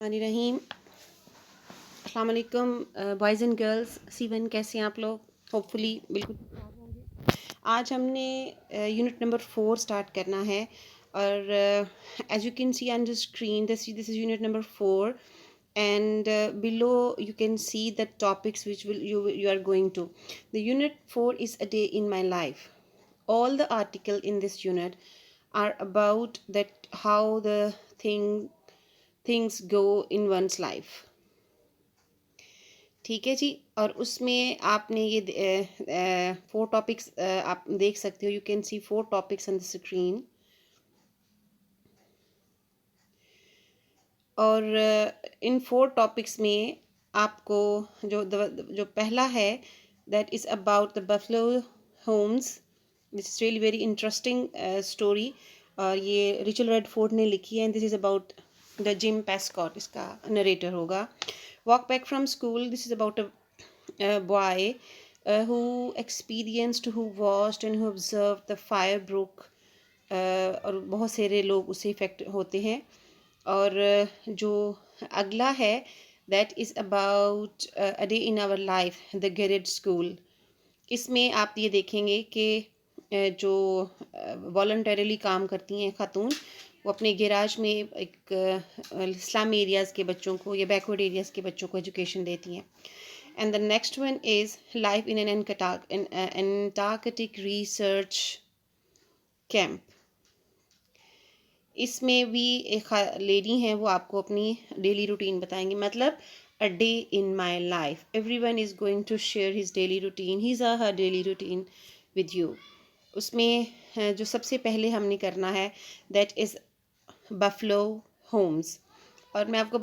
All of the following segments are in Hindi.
रहीम। अस्सलाम वालेकुम बॉयज़ एंड गर्ल्स। C1 कैसे हैं आप लोग? होपफुली बिल्कुल ठीक ठाक होंगे। आज हमने यूनिट नंबर 4 स्टार्ट करना है और as you can see on the screen this is unit number 4 and below you can see the topics which you are going to. The unit 4 is a day in my life. All the article in this unit are about that how the things go in one's life. ठीक है जी। और उसमें आपने ये 4 टॉपिक्स आप देख सकते हो। You can see 4 topics on the screen. और इन 4 टॉपिक्स में आपको जो पहला है that is about the buffalo Holmes. This is really very interesting story और ये रिचल रेडफोर्ड ने लिखी है। This is about the Jim Pescott, इसका नरेटर होगा। Walk back from school, this is about a boy who experienced, who watched and who observed the fire broke और बहुत सारे लोग उससे इफ़ेक्ट होते हैं। और जो अगला है that is about a day in our life the garage school. इसमें आप ये देखेंगे कि जो वॉलंटरीली काम करती हैं खातून, वो अपने गैराज में एक स्लम एरियाज़ के बच्चों को या बैकवर्ड एरियाज़ के बच्चों को एजुकेशन देती हैं। And the next one is life in an Antarctic research camp. इसमें भी एक लेडी हैं, वो आपको अपनी डेली रूटीन बताएंगी। मतलब a day in my life, everyone is going to share his daily routine, his or her daily routine with you. उसमें जो सबसे पहले हमने करना है दैट इज़ बफलो होम्स। और मैं आपको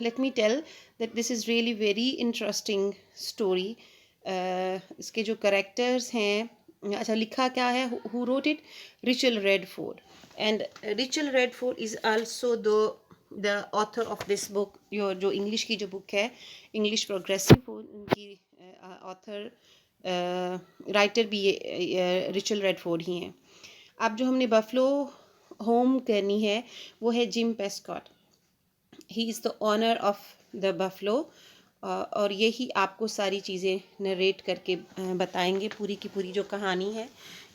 let me tell that this is really very interesting story. इसके जो करेक्टर्स हैं, अच्छा लिखा क्या है, who wrote it, Rachel Redford. And Rachel Redford is also the author of this book. जो इंग्लिश की जो बुक है, इंग्लिश प्रोग्रेसिव, उनकी ऑथर राइटर भी रिचल रेडफोर्ड ही हैं। अब जो हमने बफलो होम करनी है वो है Jim Pescott. He is the owner of the buffalo और यही आपको सारी चीज़ें नरेट करके बताएंगे। पूरी की पूरी जो कहानी है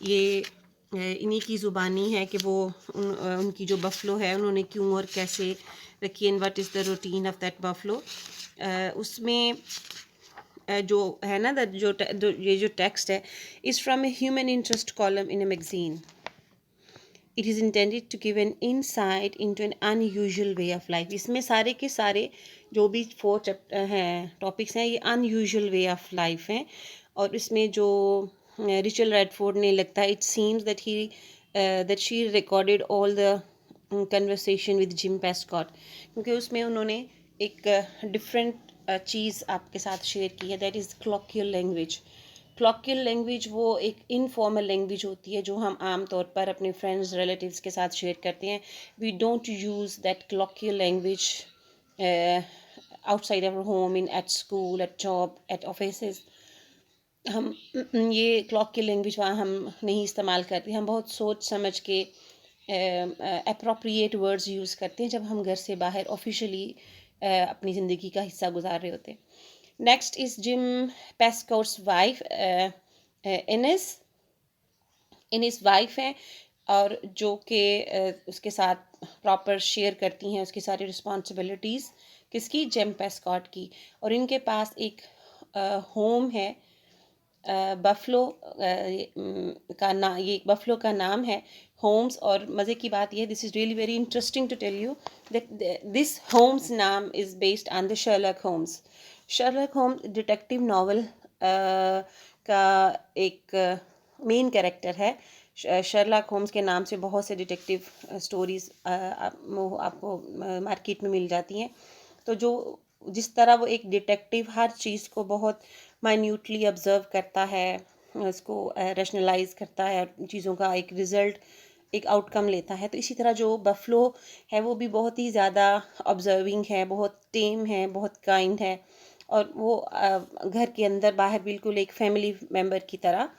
ये इन्हीं की ज़ुबानी है कि वो उनकी जो बफलो है उन्होंने क्यों और कैसे रखी, and what is the routine of that buffalo. उसमें जो है ना ये जो टेक्स्ट है is from a human interest column in a magazine. It is intended to give an insight into an unusual way of life. इसमें सारे के सारे जो भी 4 चैप्टर हैं, टॉपिक्स हैं, ये अनयूजुअल वे ऑफ लाइफ हैं। और इसमें जो रिचल रेडफोर्ड ने लगता है, it seems that she recorded all the conversation with Jim Pescott, क्योंकि उसमें उन्होंने एक डिफरेंट चीज़ आपके साथ शेयर की है, दैट इज़ क्लॉकियल लैंग्वेज। क्लॉकियल लैंग्वेज वो एक इनफॉर्मल लैंग्वेज होती है जो हम आम तौर पर अपने फ्रेंड्स रिलेटिव्स के साथ शेयर करते हैं। We don't use that colloquial language outside our home, in at school, at job, at offices. हम ये क्लॉकियल लैंग्वेज वहाँ हम नहीं इस्तेमाल करते। हम बहुत सोच समझ के अप्रोप्रिएट वर्ड्स यूज़ करते हैं जब हम घर से बाहर ऑफिशियली अपनी ज़िंदगी का हिस्सा गुजार रहे होते हैं। Next is Jim Pescott's wife Innis wife है, और जो कि उसके साथ प्रॉपर शेयर करती हैं उसकी सारी रिस्पॉन्सिबिलिटीज़, किसकी, जिम पेस्कॉट की। और इनके पास एक होम है बफलो ये बफलो का नाम है होम्स। और मज़े की बात यह है, this is really very interesting to tell you that this Holmes नाम is based on the Sherlock Holmes. Sherlock Holmes detective novel का एक मेन कैरेक्टर है। शर्लक होम्स के नाम से बहुत से डिटेक्टिव स्टोरीज़ आपको मार्केट में मिल जाती हैं। तो जिस तरह वो एक डिटेक्टिव हर चीज़ को बहुत माइन्यूटली ऑब्ज़र्व करता है, उसको रैशनलाइज करता है, चीज़ों का एक रिज़ल्ट, एक आउटकम लेता है, तो इसी तरह जो बफलो है वो भी बहुत ही ज़्यादा ऑब्ज़र्विंग है, बहुत टेम है, बहुत काइंड है। और वो घर के अंदर बाहर बिल्कुल एक फैमिली मेम्बर की तरह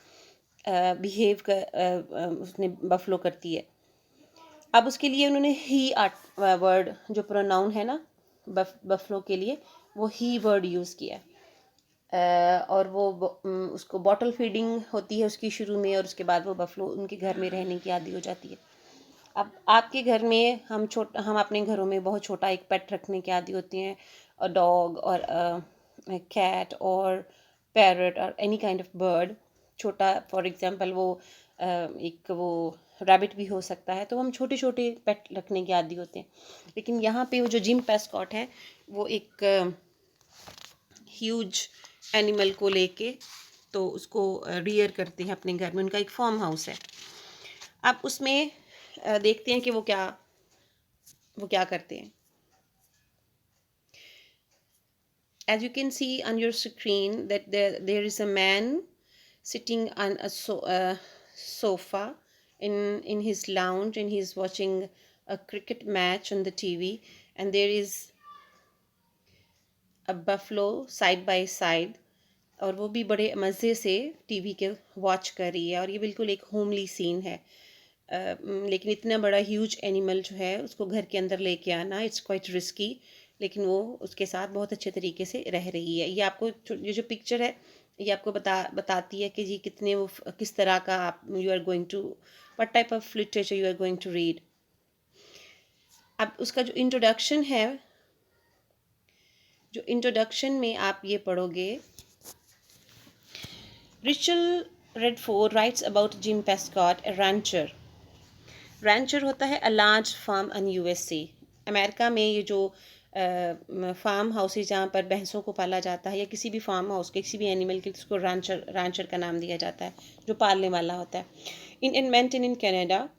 बिहेव कर उसने बफलो करती है। अब उसके लिए उन्होंने ही वर्ड जो प्रोनाउन है ना, बफलो के लिए वो ही वर्ड यूज़ किया। और वो उसको बॉटल फीडिंग होती है उसकी शुरू में, और उसके बाद वो बफलो उनके घर में रहने की आदी हो जाती है। अब आपके घर में हम अपने घरों में बहुत छोटा एक पेट रखने के आदी होते हैं, अ डॉग और कैट और पैरट और एनी काइंड ऑफ बर्ड। छोटा फॉर एग्जांपल वो एक वो रैबिट भी हो सकता है। तो हम छोटे छोटे पेट रखने के आदी होते हैं। लेकिन यहाँ पे वो जो जिम पेस्कॉट है वो एक ह्यूज एनिमल को लेके तो उसको रियर करते हैं अपने घर में। उनका एक फार्म हाउस है। आप उसमें देखते हैं कि वो क्या करते हैं। As you can see on your screen that there is a man sitting on a sofa in his lounge, and he is watching a cricket match on the TV, and there is a buffalo side by side, और वो भी बड़े मज़े से टीवी के वॉच कर रही है। और ये बिल्कुल एक होमली सीन है। लेकिन इतना बड़ा ह्यूज एनिमल जो है उसको घर के अंदर लेके आना इट्स क्वाइट रिस्की, लेकिन वो उसके साथ बहुत अच्छे तरीके से रह रही है। ये आपको ये जो पिक्चर है ये आपको बताती है कि जी कितने वो किस तरह का आप you are going to what type of literature you are going to read. अब उसका जो इंट्रोडक्शन में आप ये पढ़ोगे, Rachel Redford writes about Jim Pescott a rancher. Rancher होता है a large farm in USA. America में ये जो फार्म हाउसेज जहाँ पर भैंसों को पाला जाता है या किसी भी फार्म हाउस के किसी भी एनिमल के, उसको रैंचर का नाम दिया जाता है, जो पालने वाला होता है। In Edmonton in Canada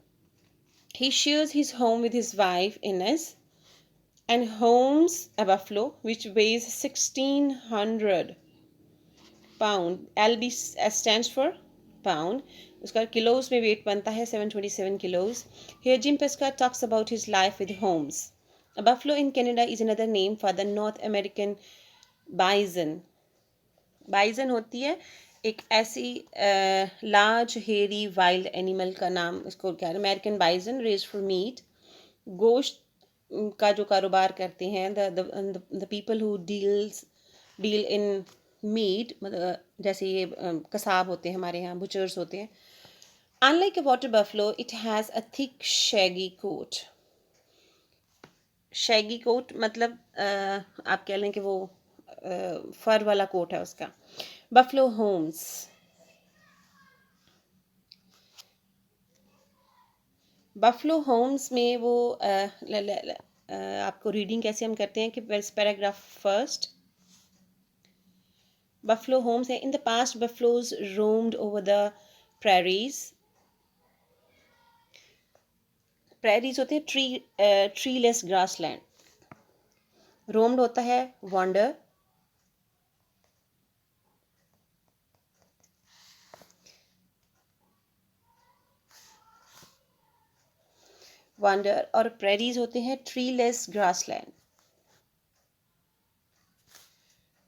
he shares his home with his wife Ines and homes a buffalo which weighs 1600 pound. LB stands for pound. उसका किलोज में वेट बनता है 727 kilos. Here Jim Pesca talks about his life with Holmes. A buffalo in Canada is another name for the North American bison. Bison होती है एक ऐसी लार्ज हेरी वाइल्ड एनिमल का नाम इसको क्या है। American bison raised for meat, गोश्त का जो कारोबार करते हैं। The people who deal in meat, मतलब जैसे ये कसाब होते हैं हमारे यहाँ, बुचर्स होते हैं। Unlike a water buffalo it has a thick shaggy coat. Shaggy coat मतलब आप कह लें कि वो फर वाला कोट है उसका। बफलो होम्स, बफलो होम्स में वो आपको रीडिंग कैसे हम करते हैं कि पैराग्राफ फर्स्ट। बफलो होम्स है, in the past buffaloes roamed over the prairies. Prairies होते हैं ट्रीलेस ग्रासलैंड। रोम्ड होता है वॉन्डर, और प्रेरीज होते हैं ट्रीलेस ग्रासलैंड।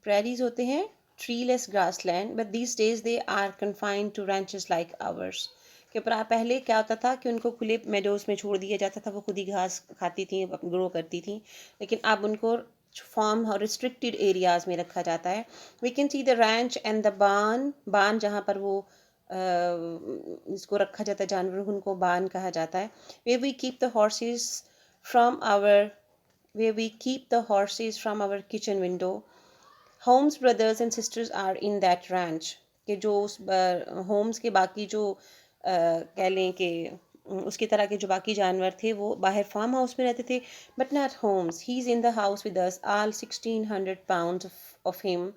प्रेरीज होते हैं treeless grassland, but these days they are confined to ranches like ours. कि पहले क्या होता था कि उनको खुले मेडोज में छोड़ दिया जाता था, वो खुद ही घास खाती थी, ग्रो करती थी। लेकिन अब उनको फार्म और रिस्ट्रिक्टेड एरियाज में रखा जाता है। We can see the ranch and the barn जहाँ पर वो इसको रखा जाता है जानवर, उनको बान कहा जाता है। Way we keep the horses from our kitchen window. Holmes brothers and sisters are in that ranch. कि जो उस होम्स के बाकी जो कह लें कि उसकी तरह के जो बाकी जानवर थे वो बाहर फार्म हाउस में रहते थे, but not Holmes. He is in the house with us, all 1600 pounds of him.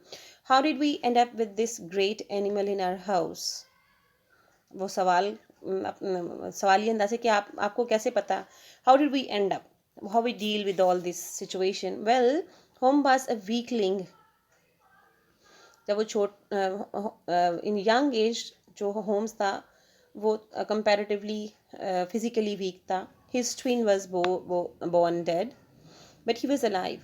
How did we end up with this great animal in our house? वो सवाली अंदाज है कि आपको कैसे पता। How did we end up, how we deal with all this situation. Well, home was a weakling. जब वो इन यंग एज जो होम्स था वो कंपैरेटिवली फिजिकली वीक था। His twin was born dead, but he was alive.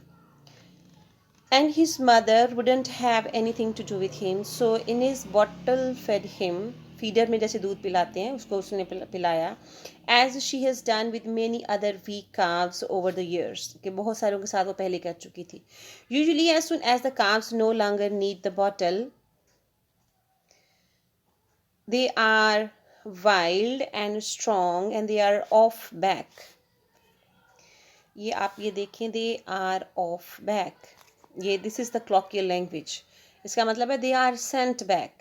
And his mother wouldn't have anything to do with him, so Ines bottle fed him feeder में जैसे दूध पिलाते हैं उसको उसने पिलाया. As she has done with many other weak calves over the years, कि बहुत सारों के साथ वो पहले कर चुकी थी. Usually as soon as the calves no longer need the bottle, they are wild and strong and they are off back. ये आप ये देखें, they are off back. ये this is the colloquial language. इसका मतलब है they are sent back.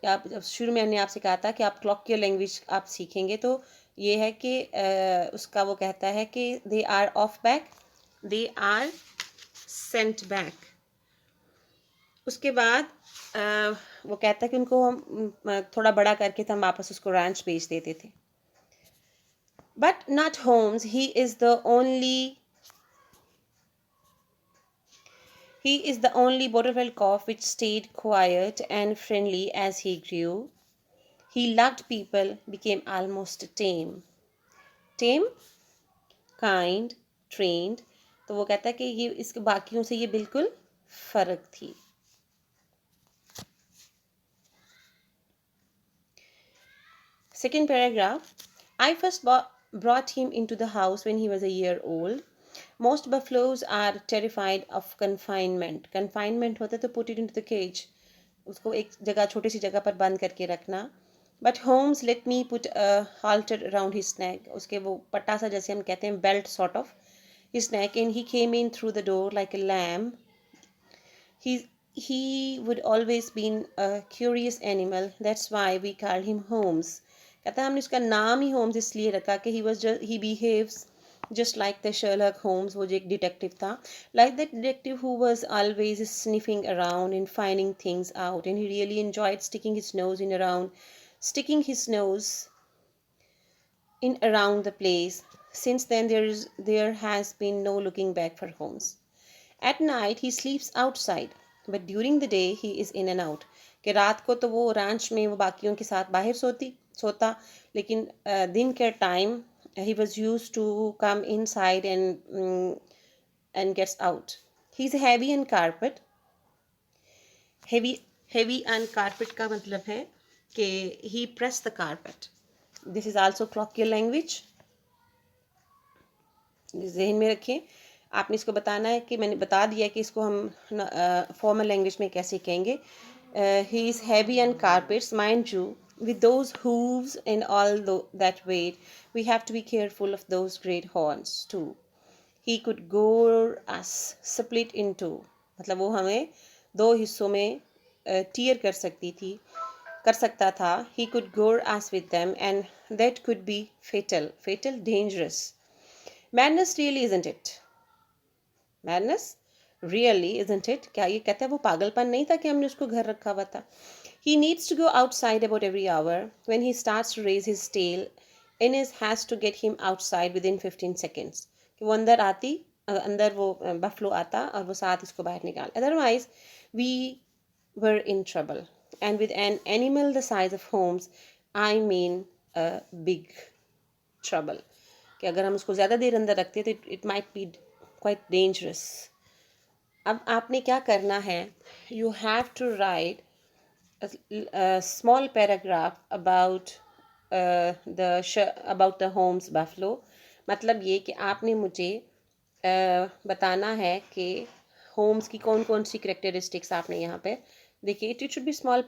आप जब शुरू में हमने आपसे कहा था कि आप colloquial language आप सीखेंगे तो ये है कि उसका वो कहता है कि they are off back, they are sent back. उसके बाद वो कहता है कि उनको हम थोड़ा बड़ा करके तो हम वापस उसको रैंच बेच देते थे. But not Holmes, he is the only Borderfell calf which stayed quiet and friendly as he grew. He loved people, became almost tame. Tame, kind, trained. तो वो कहता है कि ये इसके बाकियों से ये बिल्कुल फ़र्क थी. Second paragraph. I first brought him into the house when he was a year old. Most buffaloes are terrified of confinement. Confinement होता है तो put it into the cage. उसको एक जगह छोटी सी जगह पर बंद करके रखना. But Holmes let me put a halter around his neck. उसके वो पट्टा सा जैसे हम कहते हैं belt sort of his neck, and he came in through the door like a lamb. He would always been a curious animal. That's why we called him Holmes. कहता है हमने उसका नाम ही होम्स इसलिए रखा कि he behaves just like the Sherlock Holmes, वो जो एक डिटेक्टिव था, like the detective who was always sniffing around and finding things out, and he really enjoyed sticking his nose in around the place. Since then there has been no looking back for Holmes. At night he sleeps outside, but during the day he is in and out. कि रात को तो वो ranch में वो बाकियों के साथ बाहर सोता, लेकिन दिन के time he was used to come inside and gets out. He's heavy on carpet. Heavy on carpet का मतलब है कि he pressed the carpet. This is also colloquial language. ज़हन में रखें. आपने इसको बताना है कि मैंने बता दिया कि इसको हम फॉर्मल लैंग्वेज में कैसे कहेंगे. He is heavy on carpets, mind you. With those hooves and all that weight, we have to be careful of those great horns too. He could gore us, split into. मतलब वो हमें दो हिस्सों में tear कर सकता था. He could gore us with them, and that could be fatal, dangerous. Madness really, isn't it? Madness really, isn't it? क्या ये कहता है वो पागलपन नहीं था कि हमने उसको घर रखा हुआ था. He needs to go outside about every hour. When he starts to raise his tail, Ines has to get him outside within 15 seconds. कि वो अंदर वो बफलो आता और वो साथ इसको बाहर निकाल. Otherwise, we were in trouble. And with an animal the size of Holmes, I mean a big trouble. कि अगर हम उसको ज़्यादा देर अंदर रखते तो it might be quite dangerous. अब आपने क्या करना है? You have to write a small paragraph about the Holmes buffalo. मतलब ये कि आपने मुझे बताना है कि होम्स की कौन कौन सी करेक्टरिस्टिक्स आपने यहाँ पे देखिए. It should be small